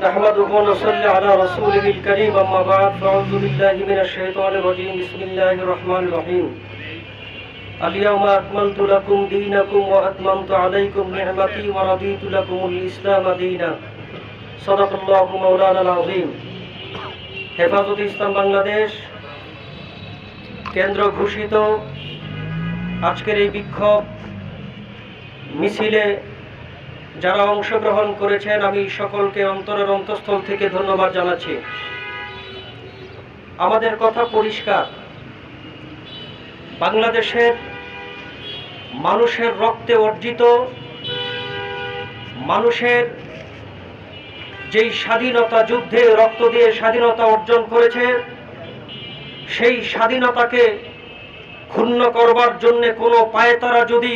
نحمده ونصلي على رسوله الكريم أما بعد فأعوذ بالله من الشيطان الرجيم بسم الله الرحمن الرحيم اليوم أكملت لكم دينكم وأتممت عليكم نعمتي ورضيت لكم الإسلام دينا صدق الله مولانا العظيم হেফাজতে ইসলাম বাংলাদেশ কেন্দ্র ঘোষিত আজকের এই বিক্ষোভ মিছিলে যারা অংশগ্রহণ করেছেন আমি সকলকে অন্তরের অন্তঃস্থল থেকে ধন্যবাদ জানাচ্ছি। আমাদের কথা পরিষ্কার, বাংলাদেশের মানুষের রক্তে অর্জিত, মানুষের যেই স্বাধীনতা যুদ্ধে রক্ত দিয়ে স্বাধীনতা অর্জন করেছে, সেই স্বাধীনতাকে ক্ষুণ্ণ করবার জন্য কোনো পায়তারা যদি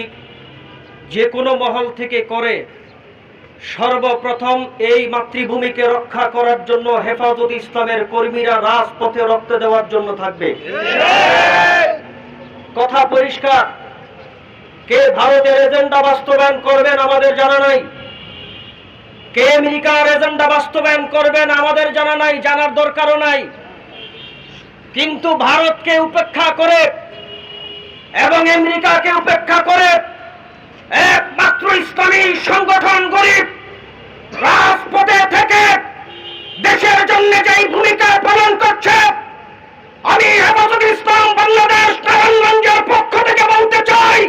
যে কোনো মহল থেকে করে, সর্বপ্রথম এই মাতৃভূমিকে রক্ষা করার জন্য হেফাজতে ইসলামের কর্মীরা রাজপথে রক্ত দেওয়ার জন্য থাকবে। কথা পরিষ্কার, কে ভারতের এজেন্ডা বাস্তবায়ন করবেন আমাদের জানা নাই, কে আমেরিকার এজেন্ডা বাস্তবায়ন করবেন আমাদের জানা নাই, জানার দরকারও নাই। কিন্তু ভারতকে উপেক্ষা করে এবং আমেরিকাকে উপেক্ষা করে একমাত্র ইসলামী সংগঠন গরিব রাজপথে থেকে দেশের জন্য যেই ভূমিকা পালন করছে, আমি হেফাজতে ইসলাম বাংলাদেশ নারায়ণগঞ্জের পক্ষ থেকে বলতে চাই,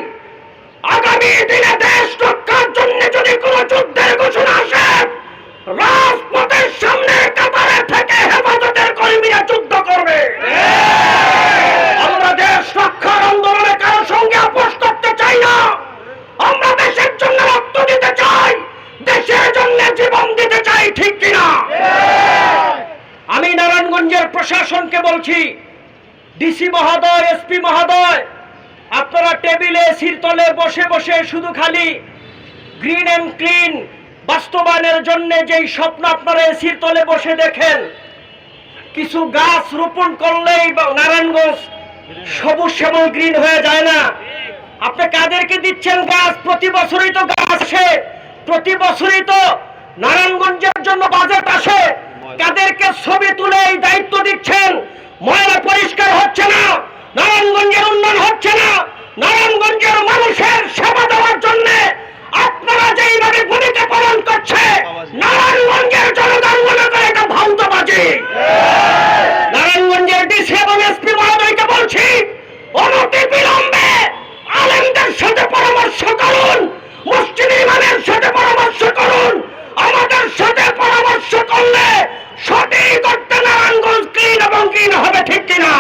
আগামী দিনে দেশ রক্ষার জন্য যদি কোনো যুদ্ধের ঘোষণা আসে, রাজপথের সামনে কাতারে থেকে হেফাজতের কর্মীরা যুদ্ধ করবে। আমরা দেশ রক্ষার আন্দোলনে কারোর সঙ্গে আপোষ করতে চাই না। আমরা দেশের জন্য রক্ত দিতে চাই, দেশের জন্য জীবন দিতে চাই, ঠিক কিনা? আমি নারায়ণগঞ্জের প্রশাসনকে বলছি, ডিসি মহোদয়, এসপি মহোদয়, আপনারা টেবিলে এসির তলে বসে বসে শুধু খালি গ্রিন অ্যান্ড ক্লিন বাস্তবায়নের জন্য যেই স্বপ্ন আপনারা এসির তলে বসে দেখেন, কিছু গাছ রোপণ করলেই নারায়ণগঞ্জ সবুজ শ্যামল গ্রিন হয়ে যায় না। আপনি কাদেরকে দিচ্ছেন গাছ? প্রতি বছরই তো গাছ আসে, প্রতি বছরই তো নারায়ণগঞ্জের জন্য বাজেট আসে। কাদেরকে ছবি তুলে এই দায়িত্ব দিচ্ছেন? ময়লা পরিষ্কার হচ্ছে না, নারায়ণগঞ্জের উন্নয়ন হচ্ছে না, নারায়ণগঞ্জের মানুষের সেবা দেওয়ার জন্য আপনারা যেইভাবে ভূমিকা পালন করছে, নারায়ণগঞ্জের জনগণ মনে করে এটা ভাউতাবাজি। নারায়ণগঞ্জের ডিসি এবং এসপি মহোদয়কে বলছি, অনতি বিলম্বে আলেমদের সাথে পরামর্শ করুন, মুসলিম ইমামের সাথে পরামর্শ করুন। আমাদের সাথে পরামর্শ করলে সঠিক অর্থে নারায়ণগঞ্জ ক্লিন এবং ক্লিন হবে, ঠিক কিনা?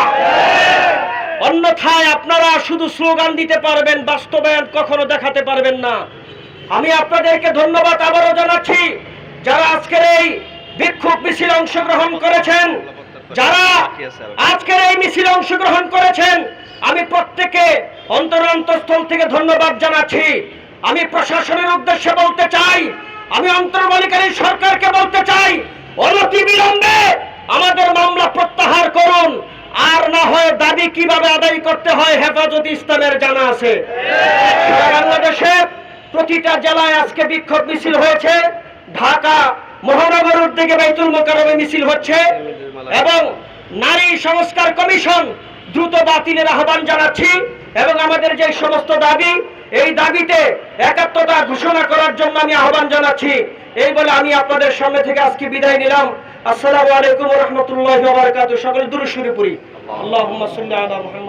অন্যথায় আপনারা শুধু স্লোগান দিতে পারবেন, বাস্তবায়ন কখনো দেখাতে পারবেন না। আমি আপনাদেরকে ধন্যবাদ আবারও জানাচ্ছি, যারা আজকের এই বিক্ষোভ মিছিলে অংশগ্রহণ করেছেন, যারা আজকের এই মিছিলে অংশগ্রহণ করেছেন, আমি প্রত্যেককে অন্তরস্থল থেকে ধন্যবাদ জানাচ্ছি। আমি প্রশাসনের উদ্দেশ্যে বলতে চাই, আমি অন্তর্বর্তীকালীন সরকারকে বলতে চাই, অনতি বিলম্বে আমাদের মামলা প্রত্যাহার করুন, আর না হয় দাবি কিভাবে আদায় করতে হয় হেফাজতে ইসলামের জানা আছে। বাংলাদেশে প্রতিটা জেলায় আজকে বিক্ষোভ মিছিল হয়েছে, ঢাকা মহানগর উদ্যোগে বাইতুল মোকাররমে মিছিল হচ্ছে এবং নারী সংস্কার কমিশন দ্রুত বাতিলের আহ্বান জানাচ্ছি এবং আমাদের যে সমস্ত দাবি, এই দাবিতে একাত্মতা ঘোষণা করার জন্য আমি আহ্বান জানাচ্ছি। এই বলে আমি আপনাদের সামনে থেকে আজকে বিদায় নিলাম। আসসালামু আলাইকুম ওয়া রাহমাতুল্লাহি ওয়া বারাকাতুহু। সকলে দুরূদ শরীফ পড়ি। আল্লাহুম্মা সাল্লি আলা মুহাম্মাদ।